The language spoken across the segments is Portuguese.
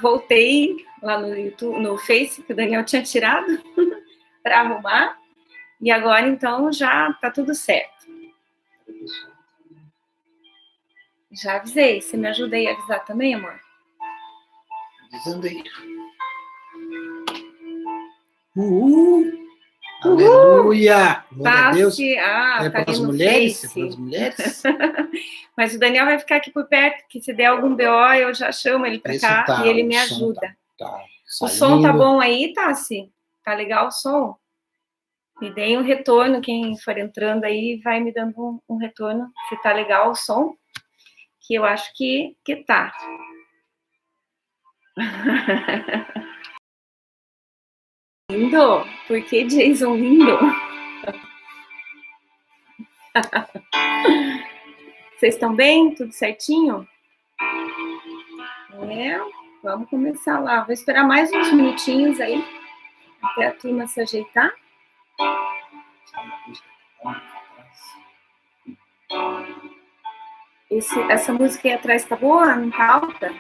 voltei lá no YouTube, no Face, que o Daniel tinha tirado, para arrumar. E agora, então, já tá tudo certo. Já avisei. Você me ajuda aí a avisar também, amor? Avisando aí. Aleluia! Glória a Deus. É para as mulheres? É para as mulheres? Mas o Daniel vai ficar aqui por perto, que se der algum BO, eu já chamo ele para cá Tá, e ele me ajuda. Tá o som tá bom aí, Tassi? Tá legal o som? Me deem um retorno, quem for entrando aí vai me dando um retorno, se tá legal o som, que eu acho que tá. Lindo? Por que Jason lindo? Vocês estão bem? Tudo certinho? Vamos começar lá. Vou esperar mais uns minutinhos aí, até a turma se ajeitar. Essa música aí atrás tá boa? Não tá alta?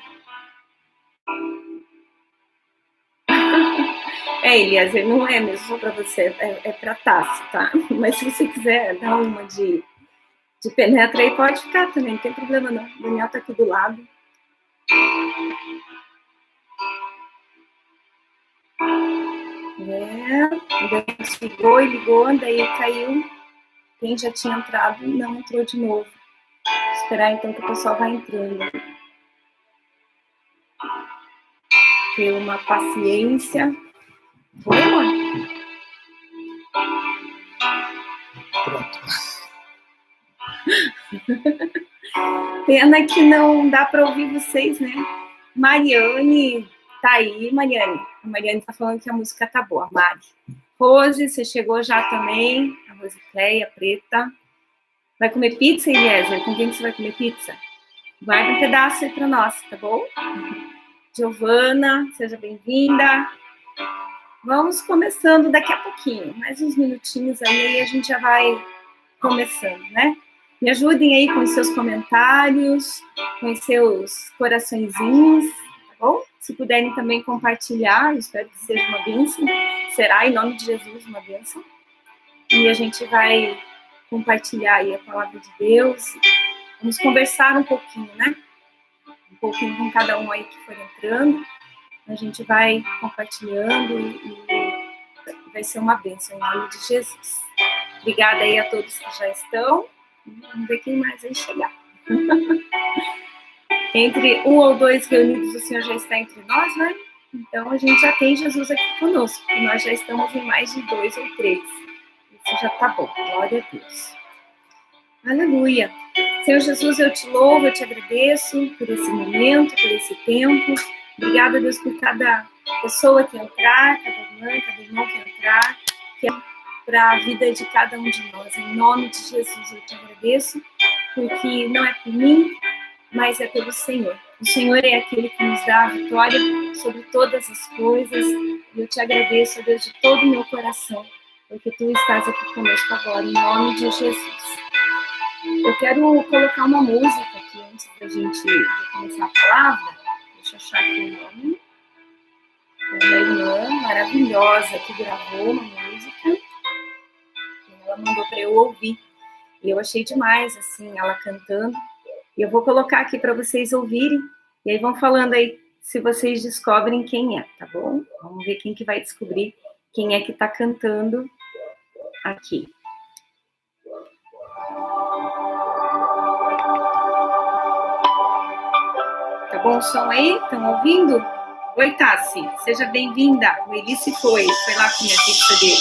Eliezer, não é mesmo só para você, é para Tassi, tá? Mas se você quiser dar uma de penetra aí, pode ficar também, não tem problema não. O Daniel tá aqui do lado. O Daniel desligou e ligou, daí caiu. Quem já tinha entrado não entrou de novo. Vou esperar então que o pessoal vai entrando. Ter uma paciência. Oi, amor? Pronto. Pena que não dá para ouvir vocês, né? Mariane, tá aí, Mariane. A Mariane tá falando que a música tá boa, Mari. Rose, você chegou já também. A Rosicléia, Preta. Vai comer pizza, Eliezer? Com quem que você vai comer pizza? Guarda um pedaço aí para nós, tá bom? Giovana, seja bem-vinda. Vamos começando daqui a pouquinho. Mais uns minutinhos aí a gente já vai começando, né? Me ajudem aí com os seus comentários, com os seus coraçõezinhos, tá bom? Se puderem também compartilhar, espero que seja uma bênção. Será, em nome de Jesus, uma bênção. E a gente vai compartilhar aí a palavra de Deus. Vamos conversar um pouquinho, né? Um pouquinho com cada um aí que for entrando. A gente vai compartilhando e vai ser uma bênção, em nome de Jesus. Obrigada aí a todos que já estão. Vamos ver quem mais vai chegar. Entre um ou dois reunidos, o Senhor já está entre nós, né? Então, a gente já tem Jesus aqui conosco. E nós já estamos em mais de 2 ou 3. Isso já está bom. Glória a Deus. Aleluia. Senhor Jesus, eu te louvo, eu te agradeço por esse momento, por esse tempo. Obrigada, Deus, por cada pessoa que entrar, cada irmã, cada irmão que entrar, que é para a vida de cada um de nós. Em nome de Jesus, eu te agradeço, porque não é por mim, mas é pelo Senhor. O Senhor é aquele que nos dá a vitória sobre todas as coisas. E eu te agradeço, Deus, de todo o meu coração, porque tu estás aqui conosco agora, em nome de Jesus. Eu quero colocar uma música aqui antes da gente começar a palavra. Deixa eu achar aqui o nome. É uma irmã maravilhosa que gravou uma música. Ela mandou para eu ouvir. E eu achei demais, assim, ela cantando. E eu vou colocar aqui para vocês ouvirem. E aí vão falando aí se vocês descobrem quem é, tá bom? Vamos ver quem que vai descobrir quem é que está cantando aqui. Tá bom o som aí? Estão ouvindo? Oi, Tassi, seja bem-vinda. O Elice foi lá com a pizza dele.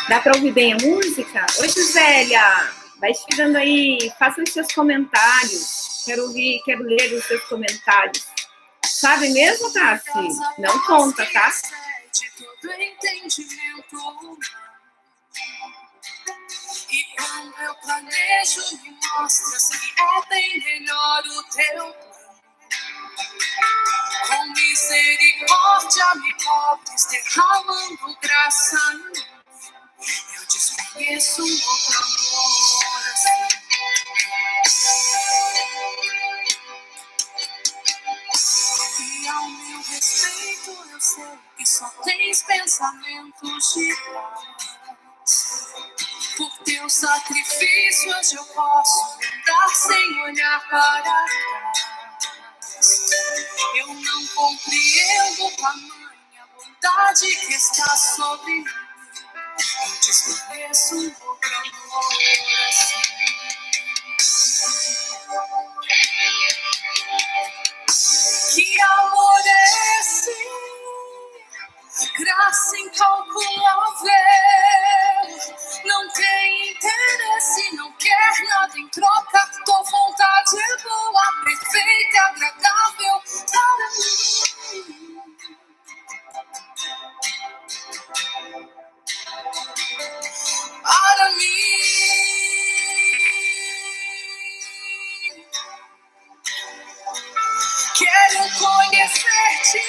Dá para ouvir bem a música? Oi, Gisélia! Vai chegando aí, faça os seus comentários. Quero ler os seus comentários. Sabe mesmo, Tassi? Não conta, tá? E quando eu planejo, me mostras que é bem melhor o teu plano. Com misericórdia me cobres, derramando graça. desconheço um outro amor assim. E ao meu respeito eu sei que só tens pensamentos de paz. Por teu sacrifício hoje eu posso andar sem olhar para trás. Eu não compreendo tamanha bondade que está sobre mim. Eu desconheço um outro amor assim. Que amor é esse? Graça incalculável. Não tem interesse, não quer nada em troca. Tua vontade é boa, perfeita e agradável para mim. Para mim. Quero conhecer-te,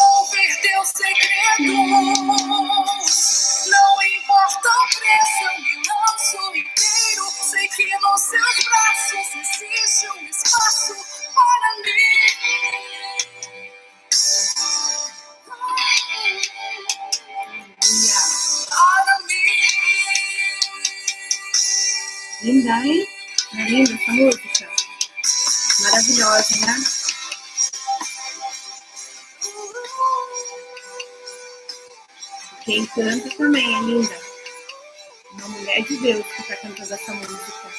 ouvir teus segredos. Não importa o preço, eu me lanço inteiro. Sei que nos seus braços existe um espaço para mim. Para mim. Linda, hein? É linda essa música. Maravilhosa, né? Quem canta também é linda. Uma mulher de Deus que está cantando essa música.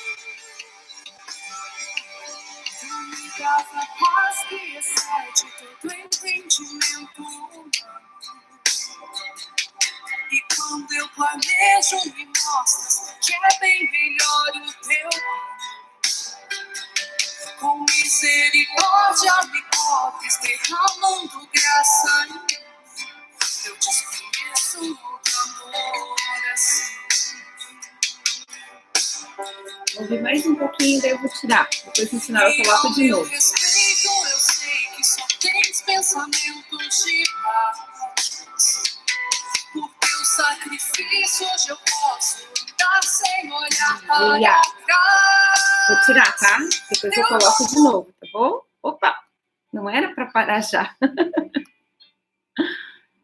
Traz a paz que excede todo entendimento humano. E quando eu planejo, me mostras que é bem melhor o teu plano. Com misericórdia me cobres, derramando graça em mim. Eu desconheço um outro amor assim. Vou ouvir mais um pouquinho, daí eu vou tirar. Depois no final eu coloco de novo. Respeito, eu sei que só tens pensamentos de paz. Por teu sacrifício hoje eu posso andar sem olhar para trás. Vou tirar, tá? Depois eu coloco de novo, tá bom? Opa! Não era pra parar já.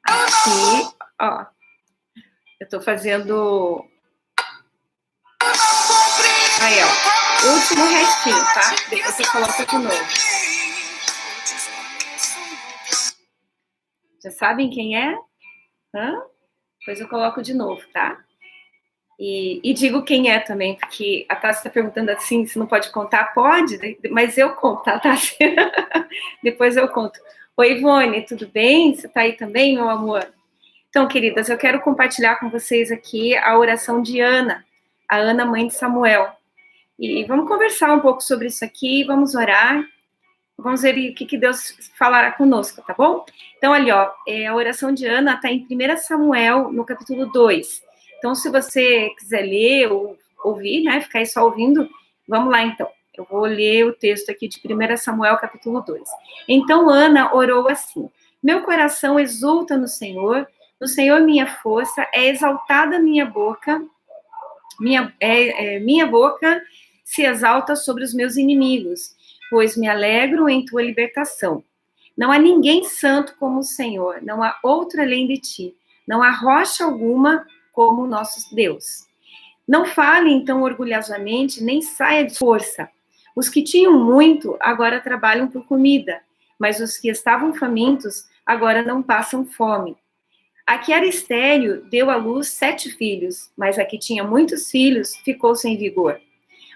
Aqui, ó. Eu tô fazendo... Aí, ó. Último restinho, tá? Depois eu coloco de novo. Já sabem quem é? Hã? Depois eu coloco de novo, tá? E digo quem é também, porque a Tássia está perguntando assim, se não pode contar. Pode, mas eu conto, tá, Tássia? Depois eu conto. Oi, Ivone, tudo bem? Você tá aí também, meu amor? Então, queridas, eu quero compartilhar com vocês aqui a oração de Ana, a Ana, mãe de Samuel. E vamos conversar um pouco sobre isso aqui, vamos orar, vamos ver o que Deus falará conosco, tá bom? Então, ali, ó, a oração de Ana está em 1 Samuel, no capítulo 2. Então, se você quiser ler ou ouvir, né, ficar aí só ouvindo, vamos lá, então. Eu vou ler o texto aqui de 1 Samuel, capítulo 2. Então, Ana orou assim: meu coração exulta no Senhor minha força, é exaltada minha boca, minha boca se exalta sobre os meus inimigos, pois me alegro em tua libertação. Não há ninguém santo como o Senhor, não há outro além de ti, não há rocha alguma como o nosso Deus. Não fale então orgulhosamente, nem saia de força. Os que tinham muito agora trabalham por comida, mas os que estavam famintos agora não passam fome. A que era estéril deu à luz 7 filhos, mas a que tinha muitos filhos ficou sem vigor.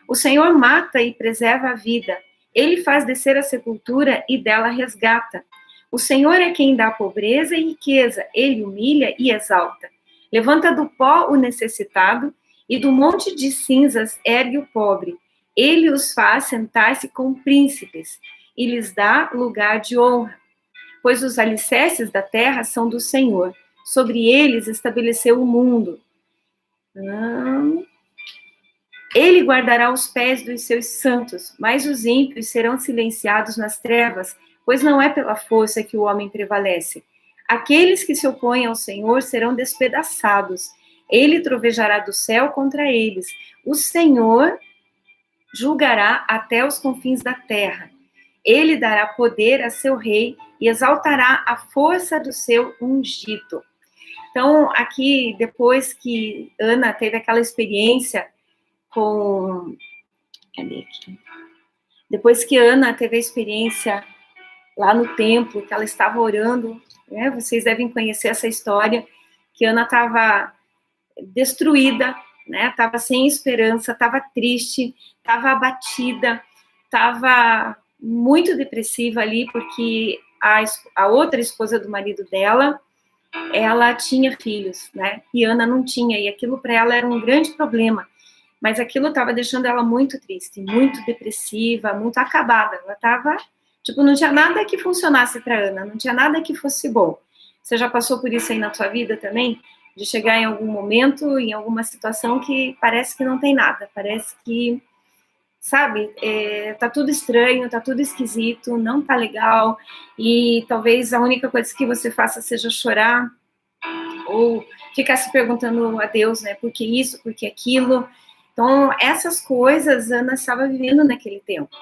O Senhor mata e preserva a vida. Ele faz descer a sepultura e dela resgata. O Senhor é quem dá pobreza e riqueza. Ele humilha e exalta. Levanta do pó o necessitado e do monte de cinzas ergue o pobre. Ele os faz sentar-se com príncipes e lhes dá lugar de honra. Pois os alicerces da terra são do Senhor. Sobre eles estabeleceu o mundo. Ele guardará os pés dos seus santos, mas os ímpios serão silenciados nas trevas, pois não é pela força que o homem prevalece. Aqueles que se opõem ao Senhor serão despedaçados. Ele trovejará do céu contra eles. O Senhor julgará até os confins da terra. Ele dará poder a seu rei e exaltará a força do seu ungido. Então, aqui, depois que Ana teve aquela experiência com... Cadê aqui? Depois que Ana teve a experiência lá no templo, que ela estava orando, né? Vocês devem conhecer essa história, que Ana estava destruída, né? Estava sem esperança, estava triste, estava abatida, estava muito depressiva ali, porque a outra esposa do marido dela, ela tinha filhos, né? E Ana não tinha, e aquilo para ela era um grande problema. Mas aquilo estava deixando ela muito triste, muito depressiva, muito acabada. Ela estava, tipo, não tinha nada que funcionasse para Ana, não tinha nada que fosse bom. Você já passou por isso aí na sua vida também? De chegar em algum momento, em alguma situação que parece que não tem nada, parece que, sabe, tá tudo estranho, tá tudo esquisito, não tá legal, e talvez a única coisa que você faça seja chorar, ou ficar se perguntando a Deus, né, por que isso, por que aquilo. Então, essas coisas Ana estava vivendo naquele tempo.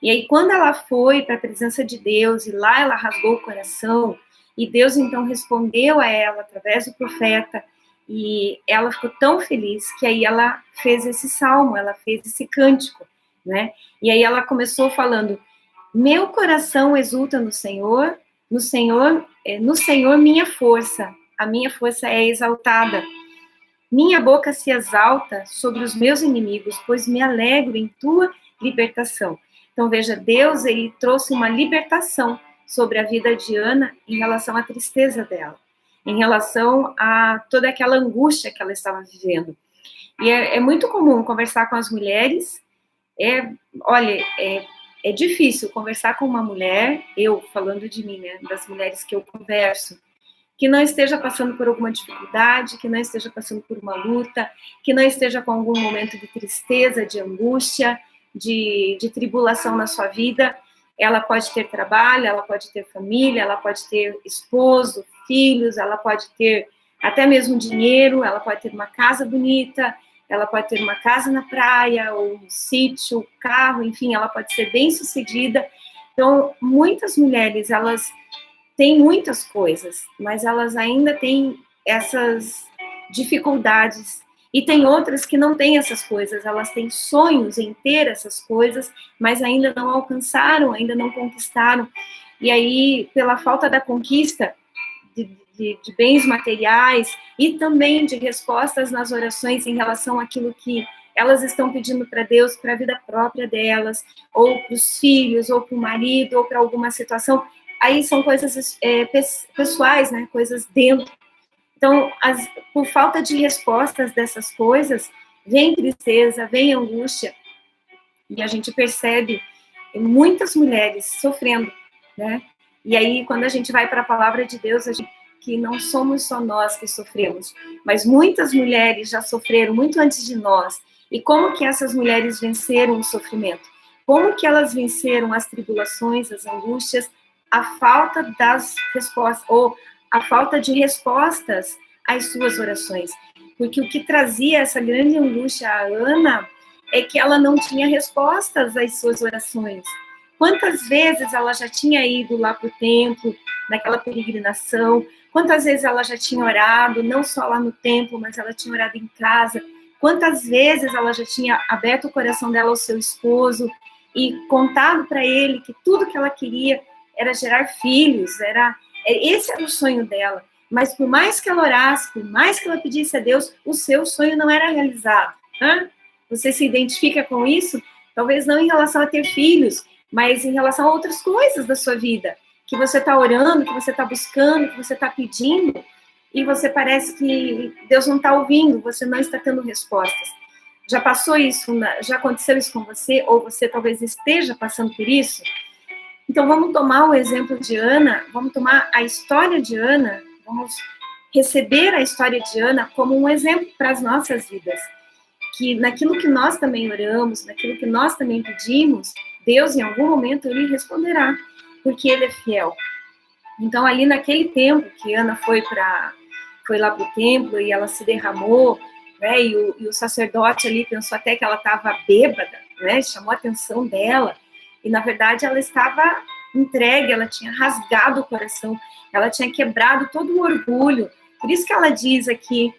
E aí, quando ela foi para a presença de Deus, e lá ela rasgou o coração, e Deus, então, respondeu a ela através do profeta, e ela ficou tão feliz que aí ela fez esse salmo, ela fez esse cântico, né? E aí ela começou falando, meu coração exulta no Senhor minha força, a minha força é exaltada. Minha boca se exalta sobre os meus inimigos, pois me alegro em tua libertação. Então, veja, Deus, ele trouxe uma libertação sobre a vida de Ana em relação à tristeza dela, em relação a toda aquela angústia que ela estava vivendo. E é muito comum conversar com as mulheres, é difícil conversar com uma mulher, eu falando de mim, né, das mulheres que eu converso, que não esteja passando por alguma dificuldade, que não esteja passando por uma luta, que não esteja com algum momento de tristeza, de angústia, de tribulação na sua vida. Ela pode ter trabalho, ela pode ter família, ela pode ter esposo, filhos, ela pode ter até mesmo dinheiro, ela pode ter uma casa bonita, ela pode ter uma casa na praia, ou um sítio, carro, enfim, ela pode ser bem-sucedida. Então, muitas mulheres, elas têm muitas coisas, mas elas ainda têm essas dificuldades. E tem outras que não têm essas coisas, elas têm sonhos em ter essas coisas, mas ainda não alcançaram, ainda não conquistaram. E aí, pela falta da conquista de bens materiais e também de respostas nas orações em relação àquilo que elas estão pedindo para Deus, para a vida própria delas, ou para os filhos, ou para o marido, ou para alguma situação, aí são coisas pessoais, né? Coisas dentro. Então, por falta de respostas dessas coisas, vem tristeza, vem angústia, e a gente percebe muitas mulheres sofrendo, né? E aí, quando a gente vai para a palavra de Deus, a gente que não somos só nós que sofremos, mas muitas mulheres já sofreram muito antes de nós. E como que essas mulheres venceram o sofrimento? Como que elas venceram as tribulações, as angústias, a falta das respostas, ou a falta de respostas às suas orações? Porque o que trazia essa grande angústia a Ana é que ela não tinha respostas às suas orações. Quantas vezes ela já tinha ido lá para o templo, naquela peregrinação, quantas vezes ela já tinha orado, não só lá no templo, mas ela tinha orado em casa, quantas vezes ela já tinha aberto o coração dela ao seu esposo e contado para ele que tudo que ela queria era gerar filhos, esse era o sonho dela. Mas por mais que ela orasse, por mais que ela pedisse a Deus, o seu sonho não era realizado. Né? Você se identifica com isso? Talvez não em relação a ter filhos, mas em relação a outras coisas da sua vida, que você está orando, que você está buscando, que você está pedindo, e você parece que Deus não está ouvindo, você não está tendo respostas. Já passou isso, já aconteceu isso com você, ou você talvez esteja passando por isso? Então vamos tomar o exemplo de Ana, vamos tomar a história de Ana, vamos receber a história de Ana como um exemplo para as nossas vidas. Que naquilo que nós também oramos, naquilo que nós também pedimos, Deus, em algum momento, Ele responderá, porque Ele é fiel. Então, ali naquele tempo que Ana foi para foi lá para o templo e ela se derramou, né? E o sacerdote ali pensou até que ela estava bêbada, né? Chamou a atenção dela. E, na verdade, ela estava entregue, ela tinha rasgado o coração, ela tinha quebrado todo o orgulho. Por isso que ela diz aqui,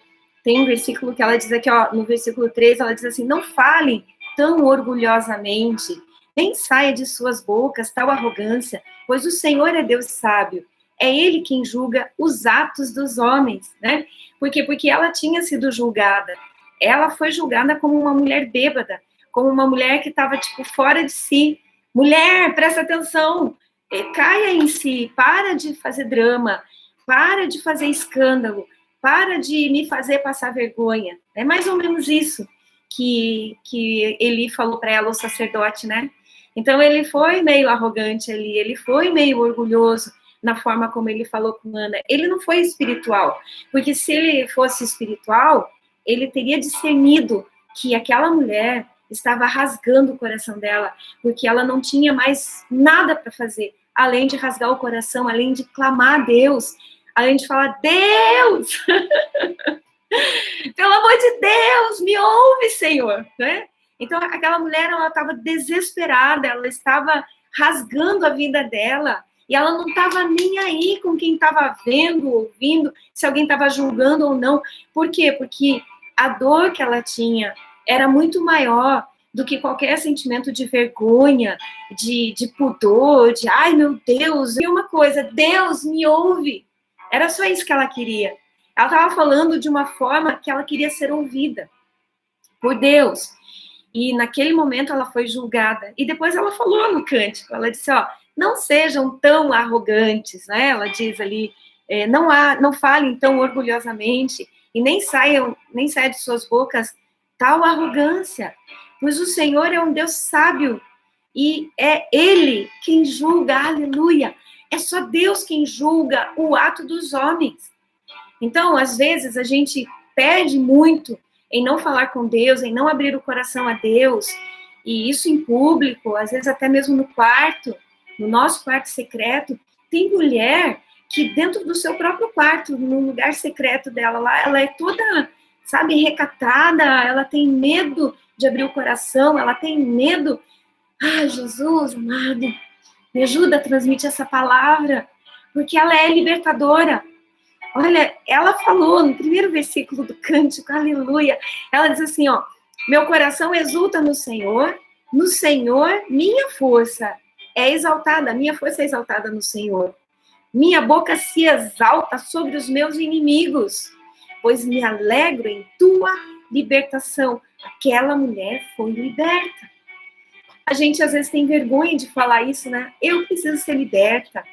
tem um versículo que ela diz aqui, ó, no versículo 3, ela diz assim, não falem tão orgulhosamente, nem saia de suas bocas tal arrogância, pois o Senhor é Deus sábio. É Ele quem julga os atos dos homens, né? Por quê? Porque ela tinha sido julgada. Ela foi julgada como uma mulher bêbada, como uma mulher que estava, tipo, fora de si. Mulher, presta atenção, caia em si, para de fazer drama, para de fazer escândalo, para de me fazer passar vergonha. É mais ou menos isso que Eli falou para ela, o sacerdote, né? Então, ele foi meio arrogante ali, ele foi meio orgulhoso na forma como ele falou com Ana. Ele não foi espiritual, porque se ele fosse espiritual, ele teria discernido que aquela mulher estava rasgando o coração dela, porque ela não tinha mais nada para fazer, além de rasgar o coração, além de clamar a Deus, além de falar, Deus, pelo amor de Deus, me ouve, Senhor, né? Então, aquela mulher, ela estava desesperada, ela estava rasgando a vida dela, e ela não estava nem aí com quem estava vendo, ouvindo, se alguém estava julgando ou não. Por quê? Porque a dor que ela tinha era muito maior do que qualquer sentimento de vergonha, de pudor, de, ai, meu Deus, e uma coisa, Deus, me ouve. Era só isso que ela queria. Ela estava falando de uma forma que ela queria ser ouvida por Deus. E naquele momento ela foi julgada. E depois ela falou no cântico, ela disse, ó, não sejam tão arrogantes, né? Ela diz ali, não falem tão orgulhosamente e nem saia de suas bocas tal arrogância, pois o Senhor é um Deus sábio e é Ele quem julga, aleluia. É só Deus quem julga o ato dos homens. Então, às vezes, a gente perde muito em não falar com Deus, em não abrir o coração a Deus, e isso em público, às vezes até mesmo no quarto, no nosso quarto secreto. Tem mulher que dentro do seu próprio quarto, no lugar secreto dela lá, ela é toda, sabe, recatada, ela tem medo de abrir o coração, ela tem medo. Ai, Jesus, amado, me ajuda a transmitir essa palavra, porque ela é libertadora. Olha, ela falou no primeiro versículo do cântico, aleluia, ela diz assim, ó, meu coração exulta no Senhor minha força é exaltada, minha força é exaltada no Senhor. Minha boca se exalta sobre os meus inimigos, pois me alegro em tua libertação. Aquela mulher foi liberta. A gente às vezes tem vergonha de falar isso, né? Eu preciso ser liberta.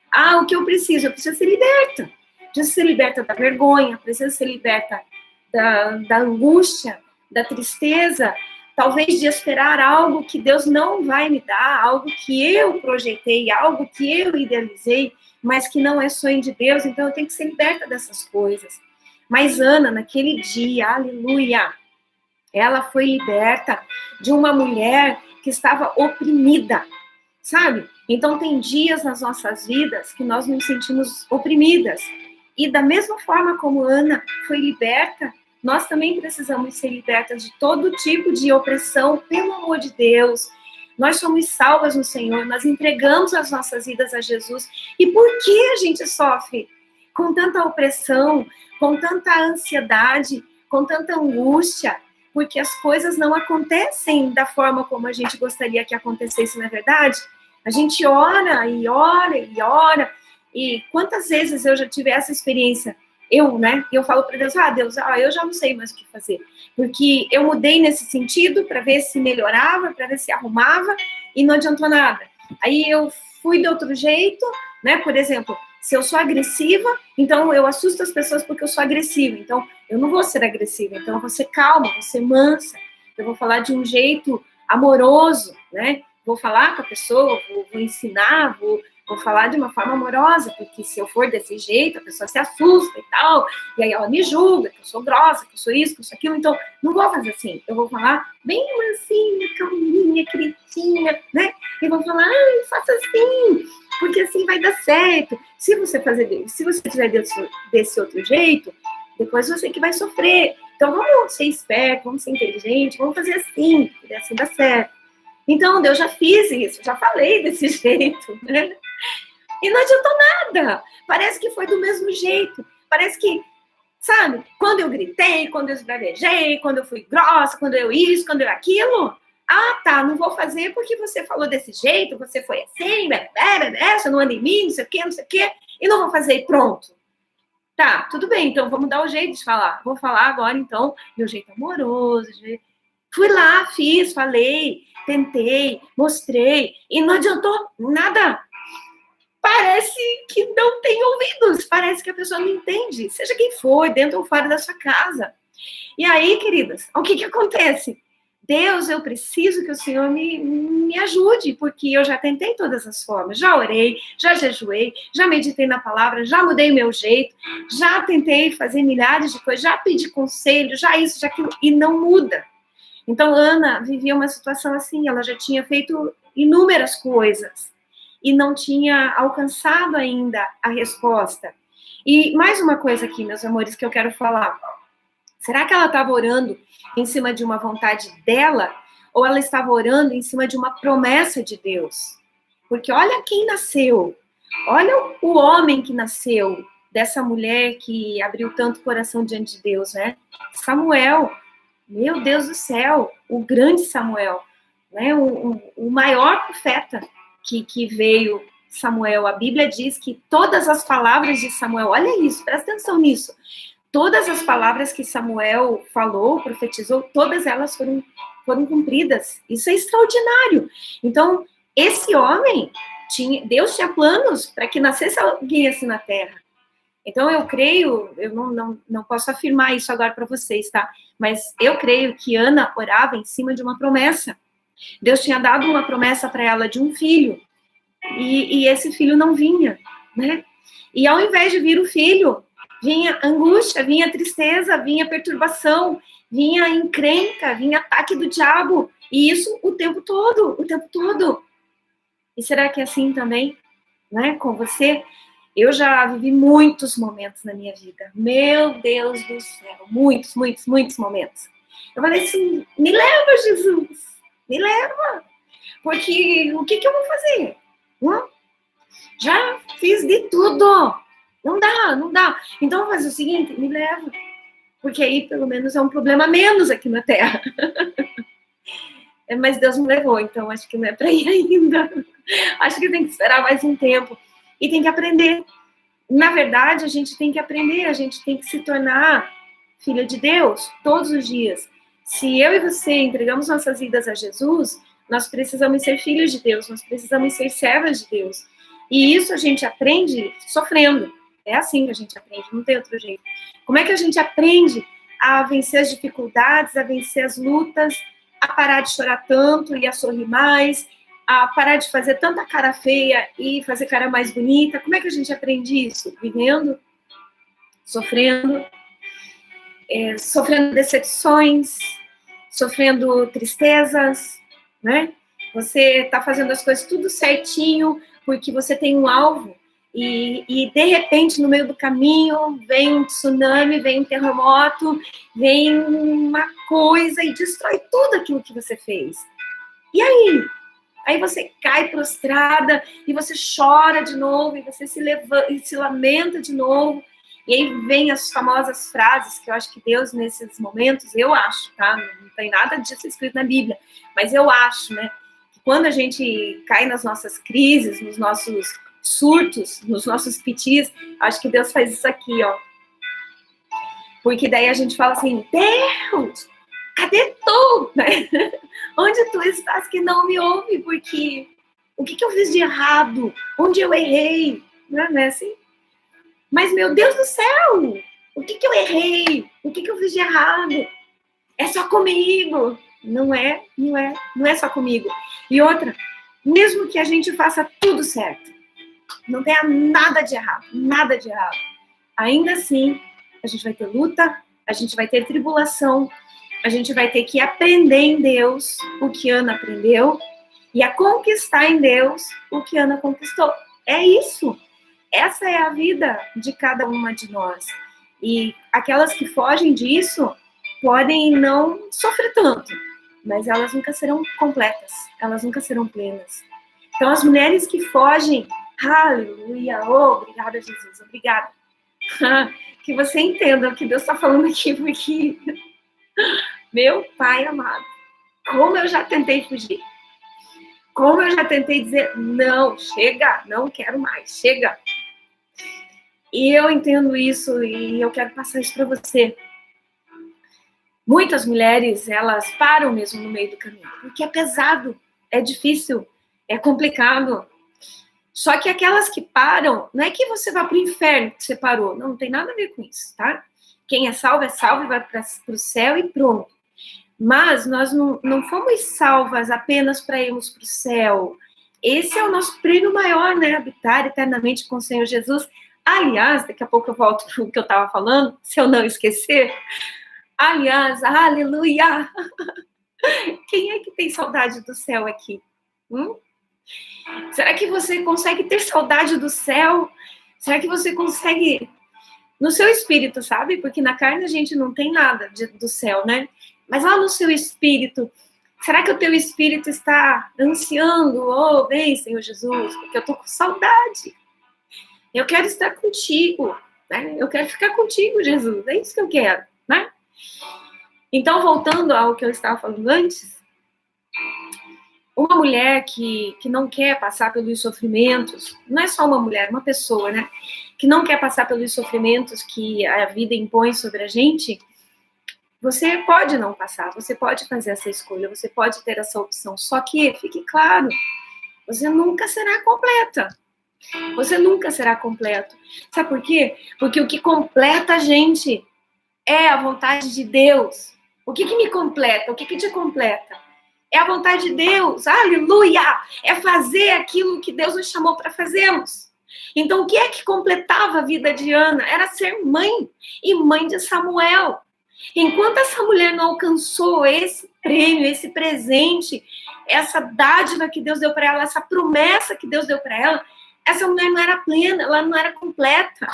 Ah, o que eu preciso? Eu preciso ser liberta. Preciso ser liberta da vergonha, preciso ser liberta da angústia, da tristeza, talvez de esperar algo que Deus não vai me dar, algo que eu projetei, algo que eu idealizei, mas que não é sonho de Deus, então eu tenho que ser liberta dessas coisas. Mas Ana, naquele dia, aleluia, ela foi liberta de uma mulher que estava oprimida, sabe? Então tem dias nas nossas vidas que nós nos sentimos oprimidas. E da mesma forma como Ana foi liberta, nós também precisamos ser libertas de todo tipo de opressão, pelo amor de Deus. Nós somos salvas no Senhor, nós entregamos as nossas vidas a Jesus. E por que a gente sofre com tanta opressão, com tanta ansiedade, com tanta angústia? Porque as coisas não acontecem da forma como a gente gostaria que acontecesse, não é verdade? A gente ora e ora e ora. E quantas vezes eu já tive essa experiência? Eu falo para Deus, Deus, eu já não sei mais o que fazer. Porque eu mudei nesse sentido para ver se melhorava, para ver se arrumava, e não adiantou nada. Aí eu fui de outro jeito, né? Por exemplo, se eu sou agressiva, então eu assusto as pessoas porque eu sou agressiva. Então, eu não vou ser agressiva. Então, eu vou ser calma, vou ser mansa. Eu vou falar de um jeito amoroso, né? Vou falar com a pessoa, vou ensinar, vou falar de uma forma amorosa, porque se eu for desse jeito, a pessoa se assusta e tal, e aí ela me julga, que eu sou grossa, que eu sou isso, que eu sou aquilo, então não vou fazer assim, eu vou falar bem mansinha, calminha, queridinha, né, e vou falar, faça assim, porque assim vai dar certo. Se você fizer desse outro jeito, depois você que vai sofrer. Então vamos ser esperto, vamos ser inteligente, vamos fazer assim, porque assim dá certo. Então, Deus, já fiz isso, já falei desse jeito, né? E não adiantou nada. Parece que foi do mesmo jeito. Parece que, sabe, quando eu gritei, quando eu esbravejei, quando eu fui grossa, quando eu isso, quando eu aquilo. Ah, tá, não vou fazer porque você falou desse jeito, você foi assim, você não anda em mim, não sei o quê, e não vou fazer, pronto. Tá, tudo bem, então vamos dar o jeito de falar. Vou falar agora, então, meu jeito amoroso. Fui lá, fiz, falei, tentei, mostrei, e não adiantou nada. Parece que não tem ouvidos, parece que a pessoa não entende, seja quem for, dentro ou fora da sua casa. E aí, queridas, o que acontece? Deus, eu preciso que o Senhor me ajude, porque eu já tentei todas as formas, já orei, já jejuei, já meditei na palavra, já mudei o meu jeito, já tentei fazer milhares de coisas, já pedi conselho, já isso, já aquilo, e não muda. Então, Ana vivia uma situação assim, ela já tinha feito inúmeras coisas e não tinha alcançado ainda a resposta. E mais uma coisa aqui, meus amores, que eu quero falar. Será que ela estava orando em cima de uma vontade dela ou ela estava orando em cima de uma promessa de Deus? Porque olha quem nasceu, olha o homem que nasceu dessa mulher que abriu tanto o coração diante de Deus, né? Samuel. Meu Deus do céu, o grande Samuel, né? O maior profeta que veio, Samuel. A Bíblia diz que todas as palavras de Samuel, olha isso, presta atenção nisso, todas as palavras que Samuel falou, profetizou, todas elas foram cumpridas. Isso é extraordinário. Então, esse homem, Deus tinha planos para que nascesse alguém assim na terra. Então, eu creio, eu não posso afirmar isso agora para vocês, tá? Mas eu creio que Ana orava em cima de uma promessa. Deus tinha dado uma promessa para ela de um filho, e esse filho não vinha, né? E ao invés de vir o filho, vinha angústia, vinha tristeza, vinha perturbação, vinha encrenca, vinha ataque do diabo, e isso o tempo todo, o tempo todo. E será que é assim também, né, com você? Eu já vivi muitos momentos na minha vida. Meu Deus do céu. Muitos, muitos, muitos momentos. Eu falei assim, me leva, Jesus. Me leva. Porque o que eu vou fazer? Já fiz de tudo. Não dá. Então, eu vou fazer o seguinte, me leva. Porque aí, pelo menos, é um problema menos aqui na Terra. Mas Deus me levou, então acho que não é para ir ainda. Acho que tem que esperar mais um tempo. E tem que aprender. Na verdade, a gente tem que aprender, a gente tem que se tornar filha de Deus todos os dias. Se eu e você entregamos nossas vidas a Jesus, nós precisamos ser filhos de Deus, nós precisamos ser servas de Deus. E isso a gente aprende sofrendo. É assim que a gente aprende, não tem outro jeito. Como é que a gente aprende a vencer as dificuldades, a vencer as lutas, a parar de chorar tanto e a sorrir mais, a parar de fazer tanta cara feia e fazer cara mais bonita? Como é que a gente aprende isso? Vivendo, sofrendo, sofrendo decepções, sofrendo tristezas, né? Você está fazendo as coisas tudo certinho porque você tem um alvo e de repente, no meio do caminho, vem um tsunami, vem um terremoto, vem uma coisa e destrói tudo aquilo que você fez. E aí? Aí você cai prostrada e você chora de novo e você se levanta e se lamenta de novo. E aí vem as famosas frases que eu acho que Deus, nesses momentos, eu acho, tá? Não tem nada disso escrito na Bíblia, mas eu acho, né? Que quando a gente cai nas nossas crises, nos nossos surtos, nos nossos pitis, acho que Deus faz isso aqui, ó. Porque daí a gente fala assim, Deus, cadê tu? Né? Onde tu estás que não me ouve? Porque o que eu fiz de errado? Onde eu errei? Não é assim? Mas, meu Deus do céu, o que eu errei? O que eu fiz de errado? É só comigo. Não é só comigo. E outra, mesmo que a gente faça tudo certo, não tenha nada de errado, ainda assim, a gente vai ter luta, a gente vai ter tribulação, a gente vai ter que aprender em Deus o que Ana aprendeu e a conquistar em Deus o que Ana conquistou. É isso. Essa é a vida de cada uma de nós. E aquelas que fogem disso podem não sofrer tanto, mas elas nunca serão completas, elas nunca serão plenas. Então, as mulheres que fogem, aleluia, obrigada, Jesus, obrigada. Que você entenda o que Deus está falando aqui, porque, meu Pai amado, como eu já tentei fugir, como eu já tentei dizer, não, chega, não quero mais, chega. E eu entendo isso e eu quero passar isso para você. Muitas mulheres, elas param mesmo no meio do caminho, porque é pesado, é difícil, é complicado. Só que aquelas que param, não é que você vá para o inferno que você parou, não tem nada a ver com isso, tá? Quem é salvo e vai para o céu e pronto. Mas nós não fomos salvas apenas para irmos para o céu. Esse é o nosso prêmio maior, né? Habitar eternamente com o Senhor Jesus. Aliás, daqui a pouco eu volto para o que eu estava falando, se eu não esquecer. Aliás, aleluia! Quem é que tem saudade do céu aqui? Será que você consegue ter saudade do céu? Será que você consegue... No seu espírito, sabe? Porque na carne a gente não tem nada do céu, né? Mas lá no seu espírito, será que o teu espírito está ansiando? Oh, vem, Senhor Jesus, porque eu tô com saudade. Eu quero estar contigo, né? Eu quero ficar contigo, Jesus. É isso que eu quero, né? Então, voltando ao que eu estava falando antes, uma mulher que não quer passar pelos sofrimentos, não é só uma mulher, uma pessoa, né? Que não quer passar pelos sofrimentos que a vida impõe sobre a gente, você pode não passar, você pode fazer essa escolha, você pode ter essa opção. Só que, fique claro, você nunca será completa. Você nunca será completo. Sabe por quê? Porque o que completa a gente é a vontade de Deus. O que me completa? O que te completa? É a vontade de Deus. Aleluia! É fazer aquilo que Deus nos chamou para fazermos. Então, o que é que completava a vida de Ana? Era ser mãe e mãe de Samuel. Enquanto essa mulher não alcançou esse prêmio, esse presente, essa dádiva que Deus deu para ela, essa promessa que Deus deu para ela, essa mulher não era plena, ela não era completa.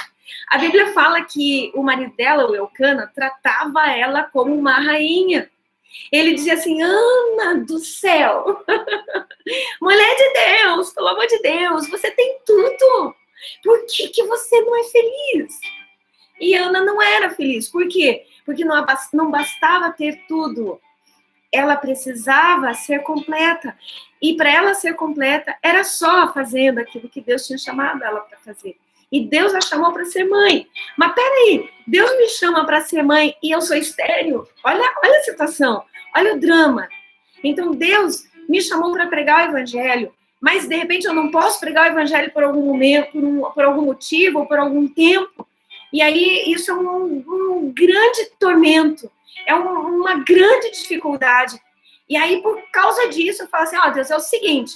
A Bíblia fala que o marido dela, o Eucana, tratava ela como uma rainha. Ele dizia assim, Ana do céu, mulher de Deus, pelo amor de Deus, você tem tudo. Por que você não é feliz? E Ana não era feliz. Por quê? Porque não bastava ter tudo. Ela precisava ser completa. E para ela ser completa, era só fazendo aquilo que Deus tinha chamado ela para fazer. E Deus a chamou para ser mãe. Mas peraí, Deus me chama para ser mãe e eu sou estéril? Olha a situação, olha o drama. Então Deus me chamou para pregar o evangelho, mas de repente eu não posso pregar o evangelho por algum momento, por algum motivo, ou por algum tempo. E aí isso é um grande tormento, é uma grande dificuldade. E aí, por causa disso, eu falo assim, Deus, é o seguinte,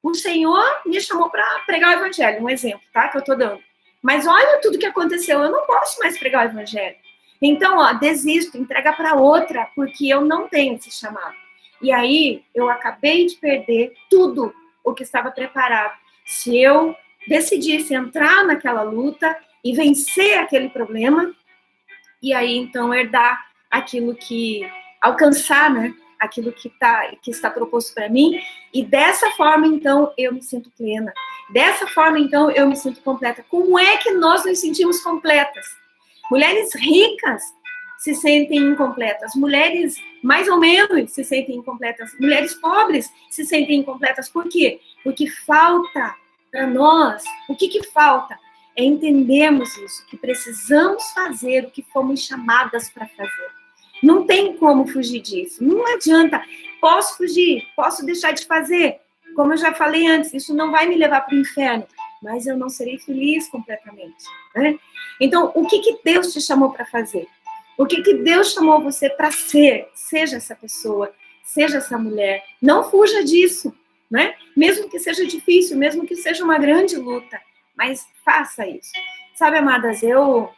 o Senhor me chamou para pregar o evangelho, um exemplo, tá, que eu tô dando. Mas olha tudo que aconteceu, eu não posso mais pregar o evangelho. Então, desisto, entrega para outra, porque eu não tenho esse chamado. E aí, eu acabei de perder tudo o que estava preparado. Se eu decidisse entrar naquela luta e vencer aquele problema, e aí, então, herdar aquilo que... alcançar, né? Aquilo que está proposto para mim, e dessa forma, então, eu me sinto plena. Dessa forma, então, eu me sinto completa. Como é que nós nos sentimos completas? Mulheres ricas se sentem incompletas. Mulheres, mais ou menos, se sentem incompletas. Mulheres pobres se sentem incompletas. Por quê? Porque falta para nós. O que falta? É entendermos isso, que precisamos fazer o que fomos chamadas para fazer. Não tem como fugir disso. Não adianta. Posso fugir, posso deixar de fazer. Como eu já falei antes, isso não vai me levar para o inferno, mas eu não serei feliz completamente. Né? Então, o que Deus te chamou para fazer? O que Deus chamou você para ser? Seja essa pessoa, seja essa mulher. Não fuja disso. Né? Mesmo que seja difícil, mesmo que seja uma grande luta, mas faça isso. Sabe, amadas, eu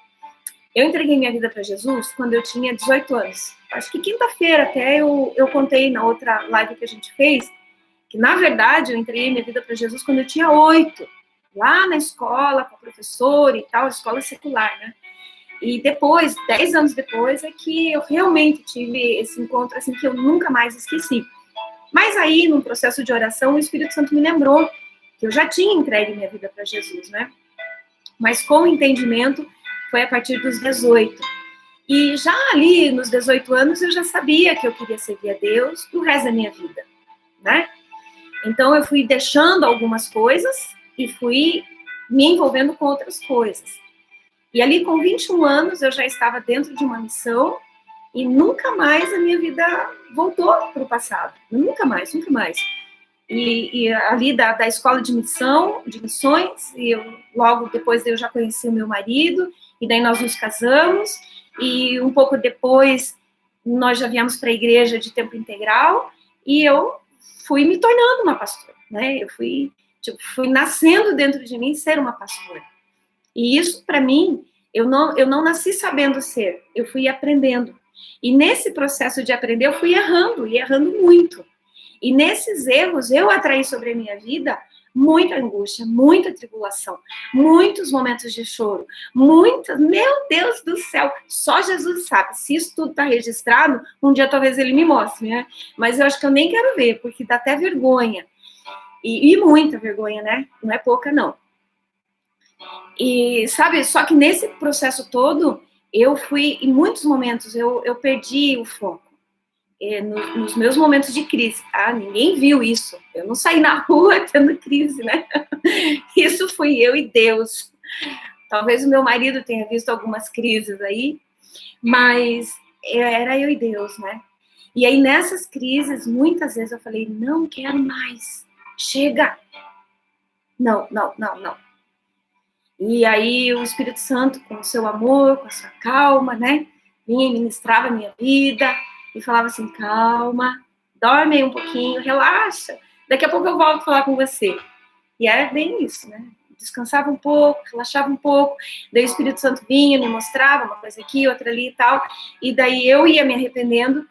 entreguei minha vida para Jesus quando eu tinha 18 anos. Acho que quinta-feira até eu contei na outra live que a gente fez, que na verdade eu entreguei minha vida para Jesus quando eu tinha 8. lá na escola, com a professora e tal, escola secular, né? E depois, 10 anos depois, é que eu realmente tive esse encontro, assim, que eu nunca mais esqueci. Mas aí, num processo de oração, o Espírito Santo me lembrou que eu já tinha entregue minha vida para Jesus, né? Mas com o entendimento, foi a partir dos 18. E já ali, nos 18 anos, eu já sabia que eu queria servir a Deus pro resto da minha vida, né? Então, eu fui deixando algumas coisas e fui me envolvendo com outras coisas. E ali, com 21 anos, eu já estava dentro de uma missão e nunca mais a minha vida voltou para o passado. Nunca mais, nunca mais. E ali da escola de missões, e logo depois eu já conheci o meu marido, e daí nós nos casamos, e um pouco depois nós já viemos para a igreja de tempo integral, e eu fui me tornando uma pastora, né? Eu fui nascendo dentro de mim ser uma pastora. E isso, para mim, eu não nasci sabendo ser, eu fui aprendendo. E nesse processo de aprender, eu fui errando, e errando muito. E nesses erros, eu atraí sobre a minha vida muita angústia, muita tribulação, muitos momentos de choro, meu Deus do céu, só Jesus sabe. Se isso tudo está registrado, um dia talvez ele me mostre, né? Mas eu acho que eu nem quero ver, porque dá até vergonha. E muita vergonha, né? Não é pouca, não. E, sabe, só que nesse processo todo, eu fui, em muitos momentos, eu perdi o foco. Nos meus momentos de crise, tá? Ninguém viu isso. Eu não saí na rua tendo crise, né? Isso fui eu e Deus. Talvez o meu marido tenha visto algumas crises aí, mas era eu e Deus, né? E aí, nessas crises, muitas vezes eu falei, não quero mais. Chega! Não. E aí, o Espírito Santo, com o seu amor, com a sua calma, né? Vinha e ministrava a minha vida, e falava assim, calma, dorme aí um pouquinho, relaxa, daqui a pouco eu volto a falar com você. E era bem isso, né? Descansava um pouco, relaxava um pouco, daí o Espírito Santo vinha, me mostrava uma coisa aqui, outra ali e tal, e daí eu ia me arrependendo.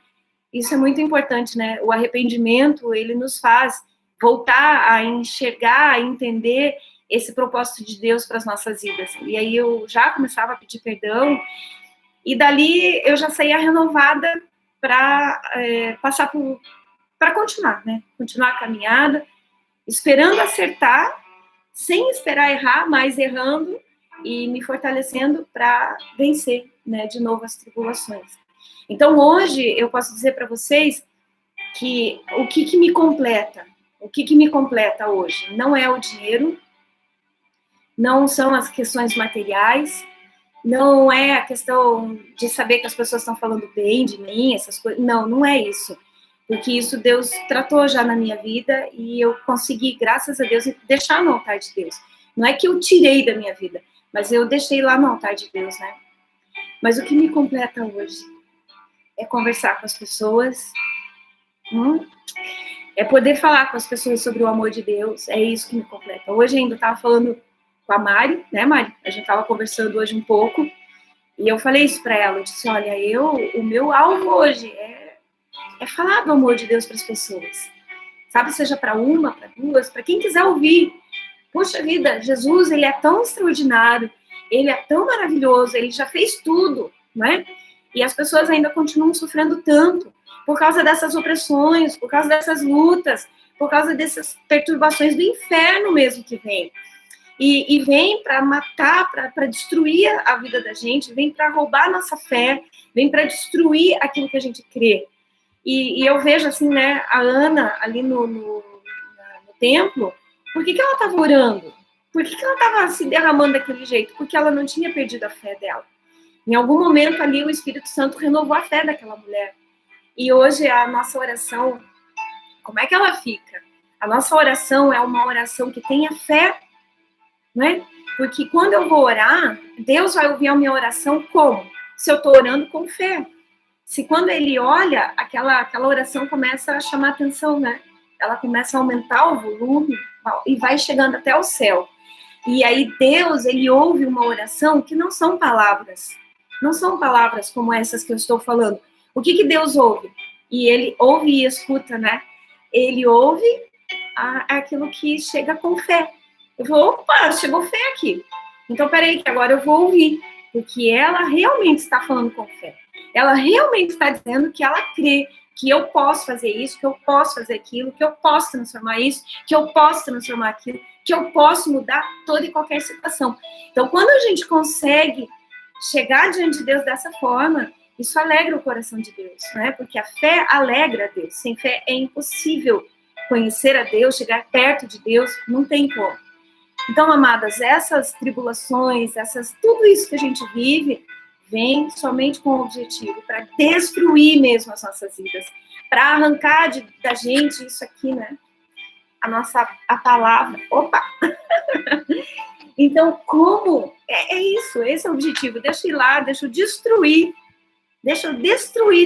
Isso é muito importante, né? O arrependimento, ele nos faz voltar a enxergar, a entender esse propósito de Deus para as nossas vidas. E aí eu já começava a pedir perdão, e dali eu já saía renovada para passar para continuar, né? Continuar a caminhada, esperando acertar, sem esperar errar, mas errando e me fortalecendo para vencer, né, de novo as tribulações. Então, hoje, eu posso dizer para vocês que o que me completa hoje não é o dinheiro, não são as questões materiais, não é a questão de saber que as pessoas estão falando bem de mim, essas coisas. Não é isso. Porque isso Deus tratou já na minha vida e eu consegui, graças a Deus, deixar no altar de Deus. Não é que eu tirei da minha vida, mas eu deixei lá no altar de Deus, né? Mas o que me completa hoje é conversar com as pessoas, é poder falar com as pessoas sobre o amor de Deus, é isso que me completa. Hoje ainda estava falando com a Mari, né, Mari? A gente estava conversando hoje um pouco, e eu falei isso para ela, eu disse, olha, o meu alvo hoje é falar do amor de Deus para as pessoas, sabe? Seja para uma, para duas, para quem quiser ouvir. Puxa vida, Jesus, ele é tão extraordinário, ele é tão maravilhoso, ele já fez tudo, né? E as pessoas ainda continuam sofrendo tanto, por causa dessas opressões, por causa dessas lutas, por causa dessas perturbações do inferno mesmo que vem. E vem para matar, para destruir a vida da gente, vem para roubar a nossa fé, vem para destruir aquilo que a gente crê. E eu vejo assim, né, a Ana ali no templo, por que ela estava orando? Por que ela estava se derramando daquele jeito? Porque ela não tinha perdido a fé dela. Em algum momento ali o Espírito Santo renovou a fé daquela mulher. E hoje a nossa oração, como é que ela fica? A nossa oração é uma oração que tenha fé, né? Porque quando eu vou orar, Deus vai ouvir a minha oração como? Se eu estou orando com fé. Se quando ele olha, aquela oração começa a chamar atenção, né? Ela começa a aumentar o volume e vai chegando até o céu. E aí Deus, ele ouve uma oração que não são palavras. Não são palavras como essas que eu estou falando. O que Deus ouve? E ele ouve e escuta, né? Ele ouve aquilo que chega com fé. Eu vou, opa, chegou fé aqui. Então, peraí, que agora eu vou ouvir. Porque ela realmente está falando com fé. Ela realmente está dizendo que ela crê que eu posso fazer isso, que eu posso fazer aquilo, que eu posso transformar isso, que eu posso transformar aquilo, que eu posso mudar toda e qualquer situação. Então, quando a gente consegue chegar diante de Deus dessa forma, isso alegra o coração de Deus, né? Porque a fé alegra a Deus. Sem fé é impossível conhecer a Deus, chegar perto de Deus, não tem como. Então, amadas, essas tribulações, tudo isso que a gente vive, vem somente com o objetivo para destruir mesmo as nossas vidas, para arrancar da gente isso aqui, né? A palavra. Opa! Então, como? É isso, esse é o objetivo. Deixa eu ir lá, deixa eu destruir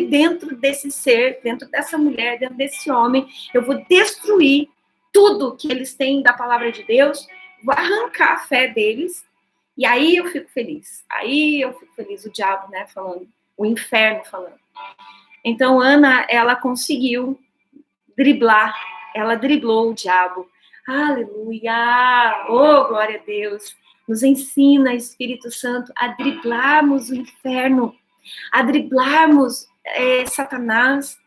dentro desse ser, dentro dessa mulher, dentro desse homem. Eu vou destruir tudo que eles têm da palavra de Deus, vou arrancar a fé deles, e aí eu fico feliz. O diabo, né, falando, o inferno falando. Então, Ana, ela conseguiu driblar, ela driblou o diabo. Aleluia! Oh, glória a Deus! Nos ensina, Espírito Santo, a driblarmos o inferno, a driblarmos Satanás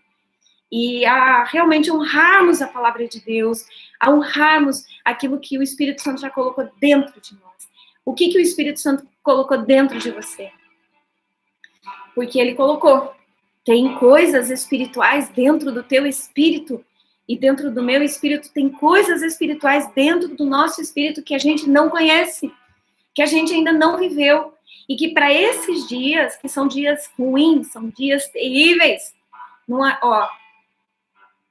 e a realmente honrarmos a palavra de Deus, a honrarmos aquilo que o Espírito Santo já colocou dentro de nós. O que o Espírito Santo colocou dentro de você? Porque ele colocou. Tem coisas espirituais dentro do teu espírito e dentro do meu espírito tem coisas espirituais dentro do nosso espírito que a gente não conhece, que a gente ainda não viveu. E que para esses dias, que são dias ruins, são dias terríveis, não é,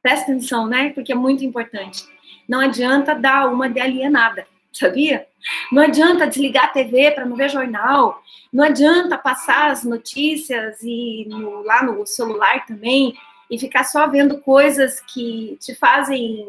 presta atenção, né? Porque é muito importante. Não adianta dar uma de alienada, sabia? Não adianta desligar a TV para não ver jornal. Não adianta passar as notícias e lá no celular também e ficar só vendo coisas que te fazem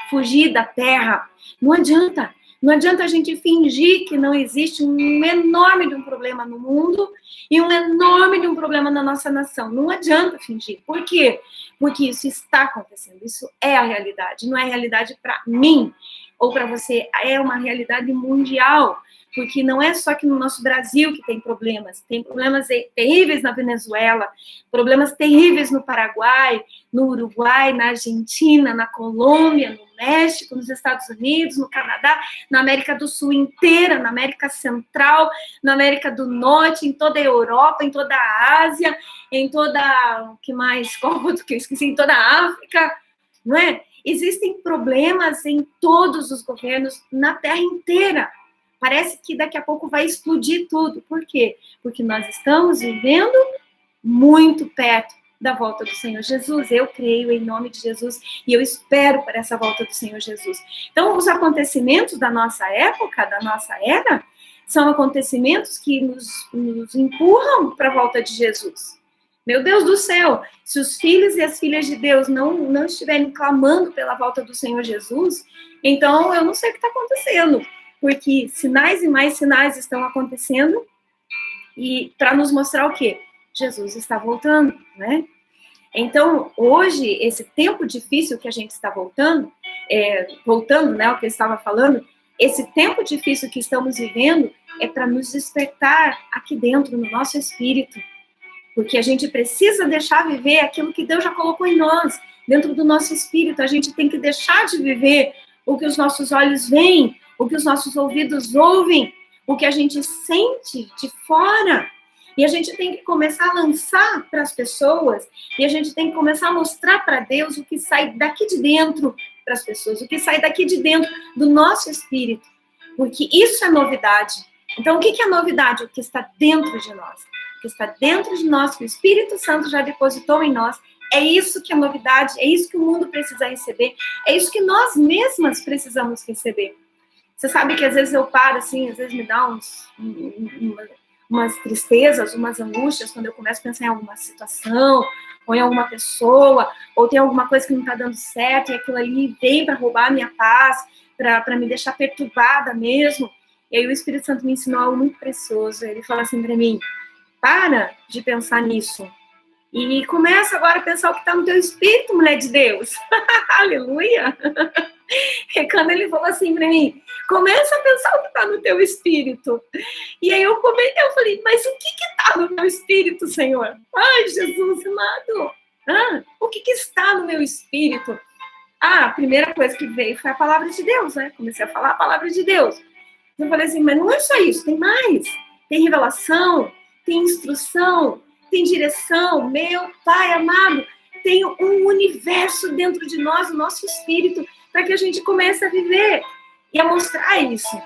fugir da terra. Não adianta. Não adianta a gente fingir que não existe um enorme de um problema no mundo e um enorme de um problema na nossa nação. Não adianta fingir. Por quê? Porque isso está acontecendo. Isso é a realidade. Não é a realidade para mim ou para você. É uma realidade mundial. Porque não é só aqui no nosso Brasil que tem problemas. Tem problemas terríveis na Venezuela, problemas terríveis no Paraguai, no Uruguai, na Argentina, na Colômbia, no México, nos Estados Unidos, no Canadá, na América do Sul inteira, na América Central, na América do Norte, em toda a Europa, em toda a Ásia, em toda... O que mais? Qual outro que eu esqueci? Em toda a África, não é? Existem problemas em todos os governos, na Terra inteira. Parece que daqui a pouco vai explodir tudo. Por quê? Porque nós estamos vivendo muito perto da volta do Senhor Jesus. Eu creio em nome de Jesus e eu espero para essa volta do Senhor Jesus. Então, os acontecimentos da nossa época, da nossa era, são acontecimentos que nos empurram para a volta de Jesus. Meu Deus do céu, se os filhos e as filhas de Deus não estiverem clamando pela volta do Senhor Jesus, então eu não sei o que está acontecendo. Porque sinais e mais sinais estão acontecendo e para nos mostrar o quê? Jesus está voltando, né? Então, hoje, esse tempo difícil que a gente está voltando, né, o que eu estava falando, esse tempo difícil que estamos vivendo é para nos despertar aqui dentro, no nosso espírito. Porque a gente precisa deixar viver aquilo que Deus já colocou em nós, dentro do nosso espírito. A gente tem que deixar de viver o que os nossos olhos veem, o que os nossos ouvidos ouvem, o que a gente sente de fora. E a gente tem que começar a lançar para as pessoas, e a gente tem que começar a mostrar para Deus o que sai daqui de dentro para as pessoas, o que sai daqui de dentro do nosso espírito. Porque isso é novidade. Então, o que é novidade? O que está dentro de nós. O que está dentro de nós, que o Espírito Santo já depositou em nós. É isso que é novidade, é isso que o mundo precisa receber, é isso que nós mesmas precisamos receber. Você sabe que às vezes eu paro assim, às vezes me dá umas tristezas, umas angústias, quando eu começo a pensar em alguma situação, ou em alguma pessoa, ou tem alguma coisa que não está dando certo, e aquilo ali vem para roubar a minha paz, para me deixar perturbada mesmo. E aí o Espírito Santo me ensinou algo muito precioso. Ele fala assim para mim, para de pensar nisso. E começa agora a pensar o que está no teu espírito, mulher de Deus. Aleluia! E quando ele falou assim para mim, Começa a pensar o que está no teu espírito. E aí eu falei, mas o que está no meu espírito, Senhor? Ai, Jesus amado. O que está no meu espírito? A primeira coisa que veio foi a palavra de Deus, né? Comecei a falar a palavra de Deus. Eu falei assim, mas não é só isso, tem mais. Tem revelação, tem instrução, tem direção. Meu Pai amado, tem um universo dentro de nós, o nosso espírito, para que a gente comece a viver e a mostrar isso.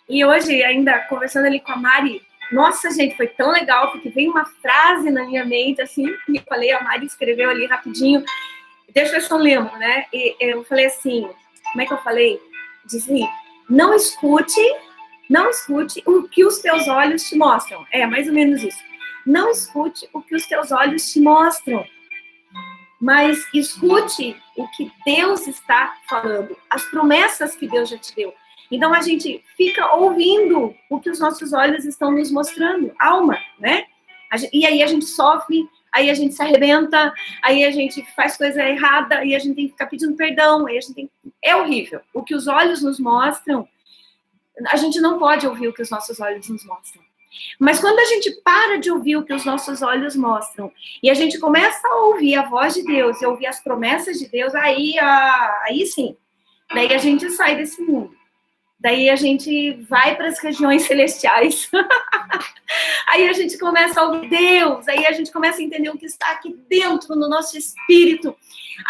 E hoje, ainda conversando ali com a Mari, nossa, gente, foi tão legal, porque veio uma frase na minha mente, assim, que eu falei, a Mari escreveu ali rapidinho, deixa eu ver se eu lembro, né? E eu falei assim, como é que eu falei? Dizia, não escute o que os teus olhos te mostram. É, mais ou menos isso. Não escute o que os teus olhos te mostram, mas escute o que Deus está falando, as promessas que Deus já te deu. Então, a gente fica ouvindo o que os nossos olhos estão nos mostrando, alma, né? E aí a gente sofre, aí a gente se arrebenta, aí a gente faz coisa errada, aí a gente tem que ficar pedindo perdão, aí a gente tem... É horrível. O que os olhos nos mostram, a gente não pode ouvir o que os nossos olhos nos mostram. Mas quando a gente para de ouvir o que os nossos olhos mostram, e a gente começa a ouvir a voz de Deus, e ouvir as promessas de Deus, aí sim, daí a gente sai desse mundo. Daí a gente vai para as regiões celestiais. Aí a gente começa a ouvir Deus. Aí a gente começa a entender o que está aqui dentro no nosso espírito.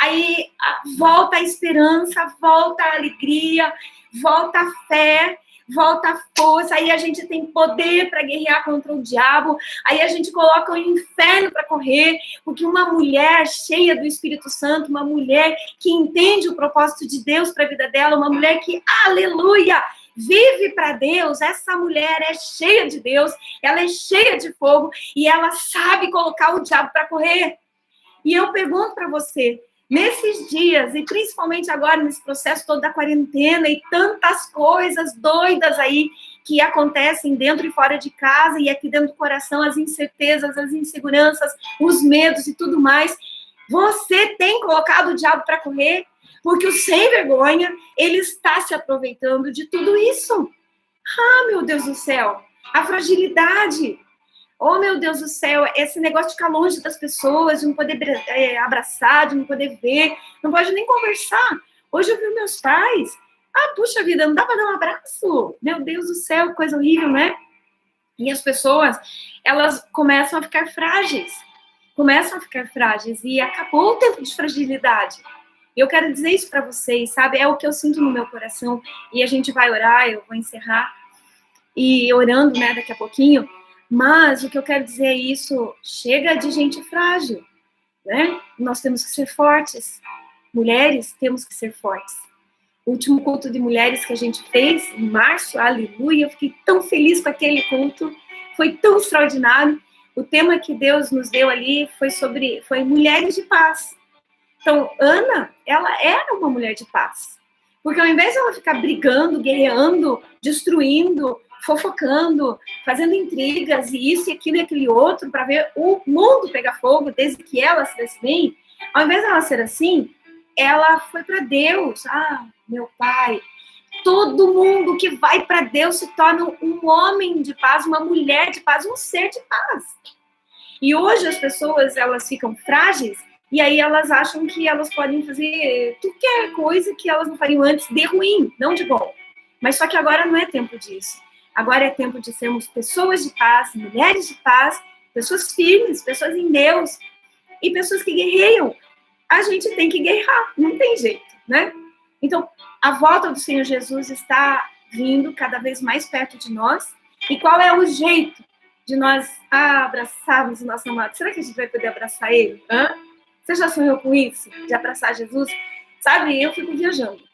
Aí volta a esperança, volta a alegria, volta a fé, volta a força. Aí a gente tem poder para guerrear contra o diabo. Aí a gente coloca o inferno para correr. Porque uma mulher cheia do Espírito Santo, uma mulher que entende o propósito de Deus para a vida dela, uma mulher que, aleluia, vive para Deus, essa mulher é cheia de Deus, ela é cheia de fogo e ela sabe colocar o diabo para correr. E eu pergunto para você, nesses dias, e principalmente agora nesse processo todo da quarentena e tantas coisas doidas aí que acontecem dentro e fora de casa e aqui dentro do coração, as incertezas, as inseguranças, os medos e tudo mais, você tem colocado o diabo para correr? Porque o sem vergonha, ele está se aproveitando de tudo isso. Meu Deus do céu, a fragilidade. Oh, meu Deus do céu, esse negócio de ficar longe das pessoas, de não poder abraçar, de não poder ver, não pode nem conversar. Hoje eu vi meus pais. Puxa vida, não dá para dar um abraço? Meu Deus do céu, coisa horrível, né? E as pessoas, elas começam a ficar frágeis. E acabou o tempo de fragilidade. Eu quero dizer isso para vocês, sabe? É o que eu sinto no meu coração. E a gente vai orar, eu vou encerrar. E orando, né, daqui a pouquinho. Mas o que eu quero dizer é isso. Chega de gente frágil, né? Nós temos que ser fortes. Mulheres, temos que ser fortes. O último culto de mulheres que a gente fez, em março, aleluia. Eu fiquei tão feliz com aquele culto. Foi tão extraordinário. O tema que Deus nos deu ali foi mulheres de paz. Então, Ana, ela era uma mulher de paz. Porque ao invés de ela ficar brigando, guerreando, destruindo, fofocando, fazendo intrigas, e isso, e aquilo, e aquele outro, para ver o mundo pegar fogo, desde que ela se desse bem, ao invés de ela ser assim, ela foi para Deus. Meu Pai, todo mundo que vai para Deus se torna um homem de paz, uma mulher de paz, um ser de paz. E hoje as pessoas, elas ficam frágeis, e aí elas acham que elas podem fazer qualquer coisa que elas não fariam antes de ruim, não de bom. Mas só que agora não é tempo disso. Agora é tempo de sermos pessoas de paz, mulheres de paz, pessoas firmes, pessoas em Deus, e pessoas que guerreiam. A gente tem que guerrear, não tem jeito, né? Então, a volta do Senhor Jesus está vindo cada vez mais perto de nós. E qual é o jeito de nós abraçarmos o nosso amado? Será que a gente vai poder abraçar ele? Você já sonhou com isso? De abraçar Jesus? Sabe, eu fico viajando.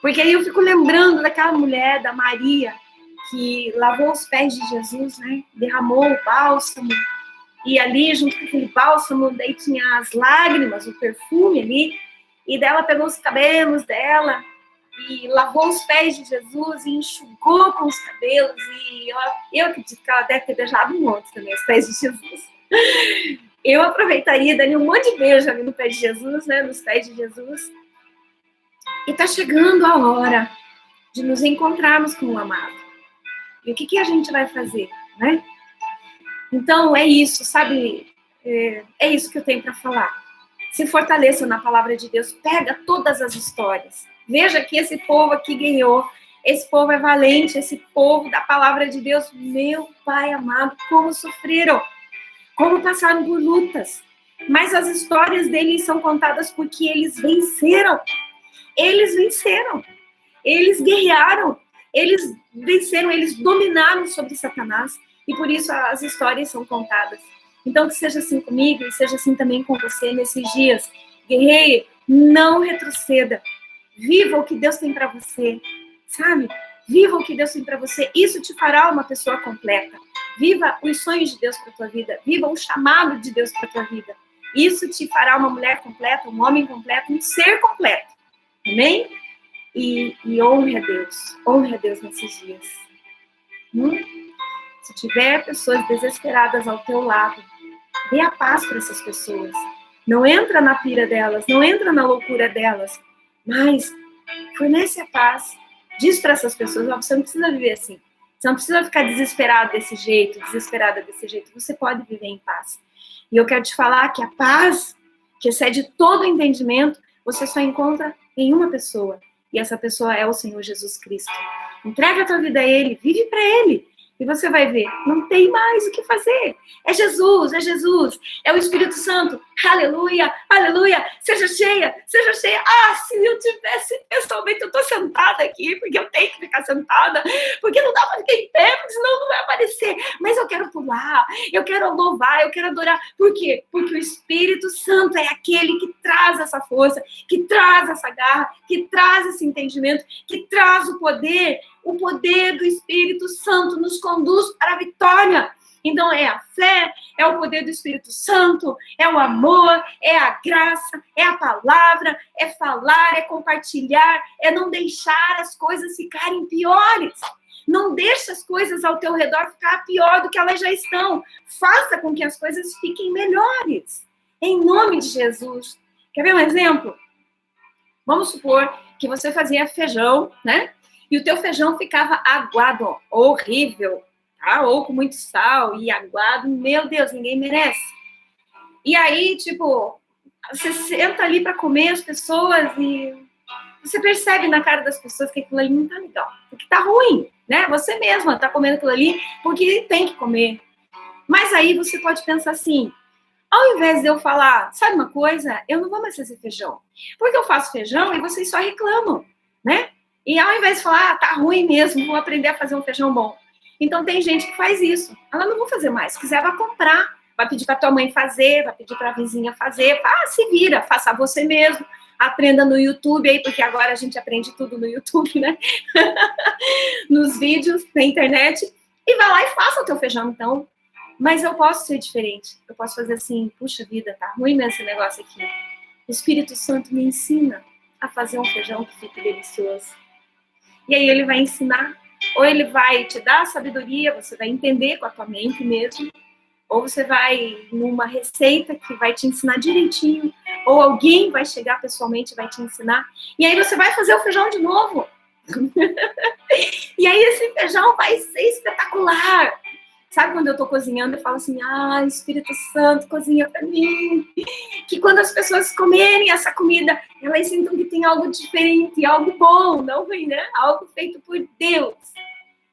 Porque aí eu fico lembrando daquela mulher, da Maria, que lavou os pés de Jesus, né? Derramou o bálsamo. E ali, junto com aquele bálsamo, daí tinha as lágrimas, o perfume ali. E dela pegou os cabelos dela e lavou os pés de Jesus e enxugou com os cabelos. E eu acredito que ela deve ter beijado um monte também, os pés de Jesus. Eu aproveitaria, daria um monte de beijo ali no pé de Jesus, né? Nos pés de Jesus. E está chegando a hora de nos encontrarmos com o amado. E o que a gente vai fazer, né? Então, é isso, sabe? É isso que eu tenho para falar. Se fortaleça na palavra de Deus. Pega todas as histórias. Veja que esse povo aqui ganhou. Esse povo é valente. Esse povo da palavra de Deus. Meu Pai amado, como sofreram. Como passaram por lutas. Mas as histórias deles são contadas porque eles venceram. Eles venceram. Eles guerrearam. Eles venceram. Eles dominaram sobre Satanás. E por isso as histórias são contadas. Então, que seja assim comigo e seja assim também com você nesses dias. Guerreie, não retroceda. Viva o que Deus tem para você, sabe? Viva o que Deus tem para você. Isso te fará uma pessoa completa. Viva os sonhos de Deus para tua vida. Viva o chamado de Deus para tua vida. Isso te fará uma mulher completa, um homem completo, um ser completo. Amém? E honre a Deus. Honre a Deus nesses dias. Se tiver pessoas desesperadas ao teu lado, dê a paz para essas pessoas. Não entra na pira delas, não entra na loucura delas, mas fornece a paz. Diz para essas pessoas, você não precisa viver assim. Você não precisa ficar desesperado desse jeito, desesperada desse jeito. Você pode viver em paz. E eu quero te falar que a paz, que excede todo o entendimento, você só encontra em uma pessoa. E essa pessoa é o Senhor Jesus Cristo. Entrega a tua vida a Ele, vive para Ele. E você vai ver, não tem mais o que fazer. É Jesus, é o Espírito Santo. Aleluia, aleluia. Seja cheia, seja cheia. Ah, se eu tivesse pessoalmente, eu estou sentada aqui, porque eu tenho que ficar sentada, porque não dá para ficar em pé, porque senão não vai aparecer. Mas eu quero pular, eu quero louvar, eu quero adorar. Por quê? Porque o Espírito Santo é aquele que traz essa força, que traz essa garra, que traz esse entendimento, que traz o poder. O poder do Espírito Santo nos conduz para a vitória. Então, é a fé, é o poder do Espírito Santo, é o amor, é a graça, é a palavra, é falar, é compartilhar, é não deixar as coisas ficarem piores. Não deixe as coisas ao teu redor ficar pior do que elas já estão. Faça com que as coisas fiquem melhores. Em nome de Jesus. Quer ver um exemplo? Vamos supor que você fazia feijão, né? E o teu feijão ficava aguado, horrível, tá? Ou com muito sal e aguado, meu Deus, ninguém merece. E aí, tipo, você senta ali para comer as pessoas e você percebe na cara das pessoas que aquilo ali não tá legal, porque tá ruim, né? Você mesma tá comendo aquilo ali porque tem que comer. Mas aí você pode pensar assim, ao invés de eu falar, sabe uma coisa? Eu não vou mais fazer feijão, porque eu faço feijão e vocês só reclamam, né? E ao invés de falar, tá ruim mesmo, vou aprender a fazer um feijão bom. Então tem gente que faz isso. Ela não vai fazer mais. Se quiser, vai comprar. Vai pedir pra tua mãe fazer, vai pedir pra vizinha fazer. Ah, se vira, faça você mesmo. Aprenda no YouTube aí, porque agora a gente aprende tudo no YouTube, né? Nos vídeos, na internet. E vai lá e faça o teu feijão, então. Mas eu posso ser diferente. Eu posso fazer assim, puxa vida, tá ruim mesmo esse negócio aqui. O Espírito Santo me ensina a fazer um feijão que fique delicioso. E aí ele vai ensinar, ou ele vai te dar sabedoria, você vai entender com a tua mente mesmo, ou você vai numa receita que vai te ensinar direitinho, ou alguém vai chegar pessoalmente e vai te ensinar, e aí você vai fazer o feijão de novo. E aí esse feijão vai ser espetacular. Sabe quando eu tô cozinhando, eu falo assim, Espírito Santo, cozinha pra mim. Que quando as pessoas comerem essa comida, elas sintam que tem algo diferente, algo bom, não ruim, né? Algo feito por Deus.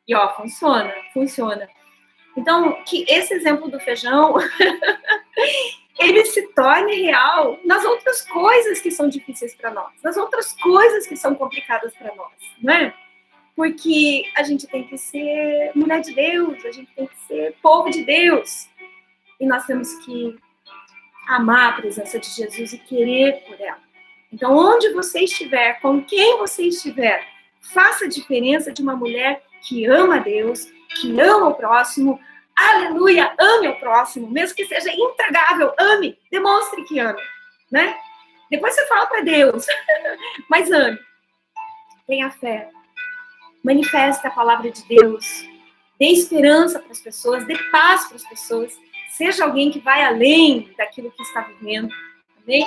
E ó, funciona. Então, que esse exemplo do feijão, ele se torne real nas outras coisas que são difíceis para nós, nas outras coisas que são complicadas para nós, não é? Porque a gente tem que ser mulher de Deus, a gente tem que ser povo de Deus. E nós temos que amar a presença de Jesus e querer por ela. Então, onde você estiver, com quem você estiver, faça a diferença de uma mulher que ama a Deus, que ama o próximo. Aleluia, ame o próximo, mesmo que seja intragável, ame, demonstre que ama, né? Depois você fala para Deus, mas ame. Tenha fé. Manifeste a palavra de Deus, dê esperança para as pessoas, dê paz para as pessoas, seja alguém que vai além daquilo que está vivendo, amém?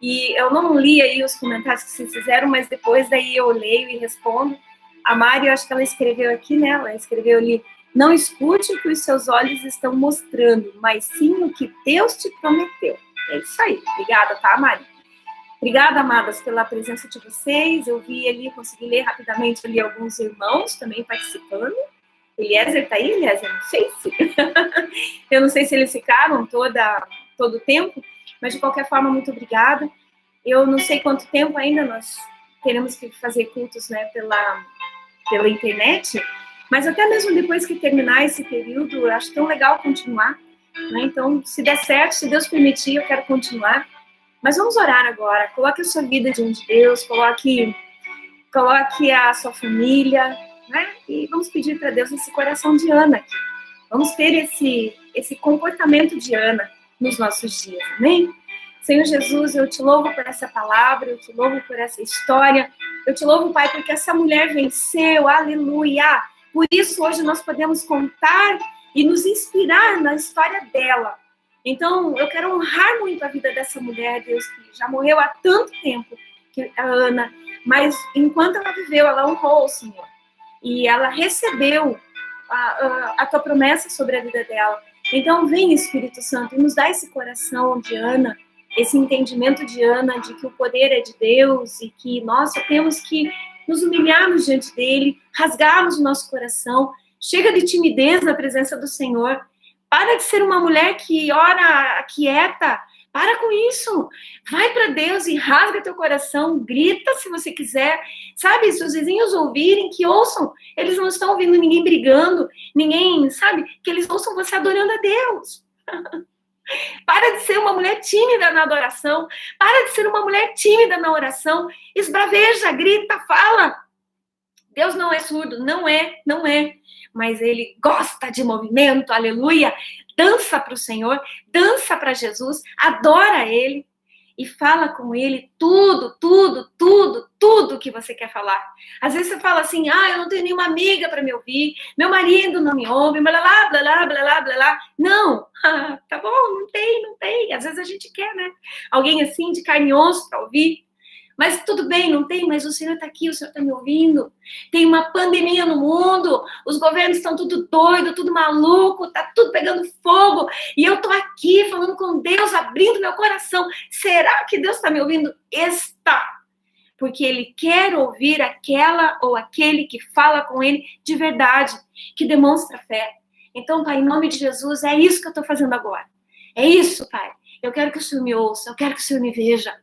E eu não li aí os comentários que vocês fizeram, mas depois daí eu leio e respondo. A Mari, eu acho que ela escreveu aqui, né? Ela escreveu ali: não escute o que os seus olhos estão mostrando, mas sim o que Deus te prometeu. É isso aí. Obrigada, tá, Mari? Obrigada, amadas, pela presença de vocês. Eu vi ali, consegui ler rapidamente ali alguns irmãos também participando. Eliezer tá aí, Eliezer? Não sei se... eu não sei se eles ficaram todo o tempo, mas de qualquer forma, muito obrigada. Eu não sei quanto tempo ainda nós teremos que fazer cultos, né, pela internet, mas até mesmo depois que terminar esse período, eu acho tão legal continuar, né? Então, se der certo, se Deus permitir, eu quero continuar. Mas vamos orar agora. Coloque a sua vida diante de Deus, coloque a sua família, né? E vamos pedir para Deus esse coração de Ana aqui. Vamos ter esse comportamento de Ana nos nossos dias, amém? Senhor Jesus, eu te louvo por essa palavra, eu te louvo por essa história, eu te louvo, Pai, porque essa mulher venceu, aleluia! Por isso, hoje nós podemos contar e nos inspirar na história dela. Então, eu quero honrar muito a vida dessa mulher, Deus, que já morreu há tanto tempo, que a Ana, mas enquanto ela viveu, ela honrou o Senhor. E ela recebeu a tua promessa sobre a vida dela. Então, vem, Espírito Santo, e nos dá esse coração de Ana, esse entendimento de Ana, de que o poder é de Deus e que nós só temos que nos humilharmos diante dele, rasgarmos o nosso coração. Chega de timidez na presença do Senhor. Para de ser uma mulher que ora quieta. Para com isso. Vai para Deus e rasga teu coração. Grita se você quiser. Sabe, se os vizinhos ouvirem, que ouçam. Eles não estão ouvindo ninguém brigando. Ninguém, sabe? Que eles ouçam você adorando a Deus. Para de ser uma mulher tímida na adoração. Para de ser uma mulher tímida na oração. Esbraveja, grita, fala. Deus não é surdo. Não é. Mas ele gosta de movimento, aleluia. Dança para o Senhor, dança para Jesus, adora ele e fala com ele tudo que você quer falar. Às vezes você fala assim, eu não tenho nenhuma amiga para me ouvir, meu marido não me ouve, blá, blá, blá, blá, blá, blá, blá. Não, tá bom, não tem. Às vezes a gente quer, né? Alguém assim, de carne e osso para ouvir. Mas tudo bem, não tem, mas o Senhor está aqui, o Senhor está me ouvindo. Tem uma pandemia no mundo, os governos estão tudo doido, tudo maluco, está tudo pegando fogo. E eu estou aqui falando com Deus, abrindo meu coração. Será que Deus está me ouvindo? Está. Porque Ele quer ouvir aquela ou aquele que fala com Ele de verdade, que demonstra fé. Então, Pai, em nome de Jesus, é isso que eu estou fazendo agora. É isso, Pai. Eu quero que o Senhor me ouça, eu quero que o Senhor me veja.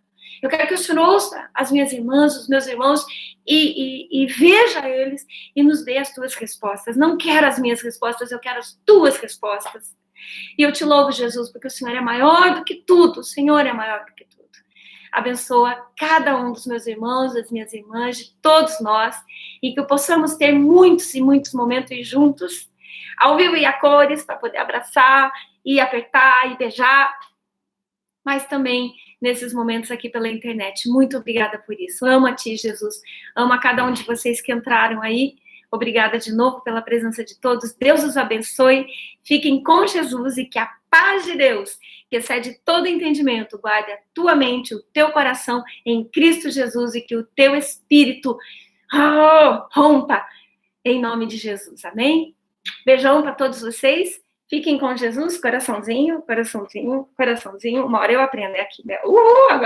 Eu quero que o Senhor ouça as minhas irmãs, os meus irmãos e veja eles e nos dê as tuas respostas. Não quero as minhas respostas, eu quero as tuas respostas. E eu te louvo, Jesus, porque o Senhor é maior do que tudo. O Senhor é maior do que tudo. Abençoa cada um dos meus irmãos, das minhas irmãs, de todos nós, e que possamos ter muitos e muitos momentos juntos, ao vivo e a cores, para poder abraçar e apertar e beijar, mas também nesses momentos aqui pela internet. Muito obrigada por isso. Amo a ti, Jesus. Amo a cada um de vocês que entraram aí. Obrigada de novo pela presença de todos. Deus os abençoe. Fiquem com Jesus e que a paz de Deus, que excede todo entendimento, guarde a tua mente, o teu coração em Cristo Jesus e que o teu espírito rompa em nome de Jesus. Amém? Beijão para todos vocês. Fiquem com Jesus, coraçãozinho. Uma hora eu aprendo aqui, né? Agora.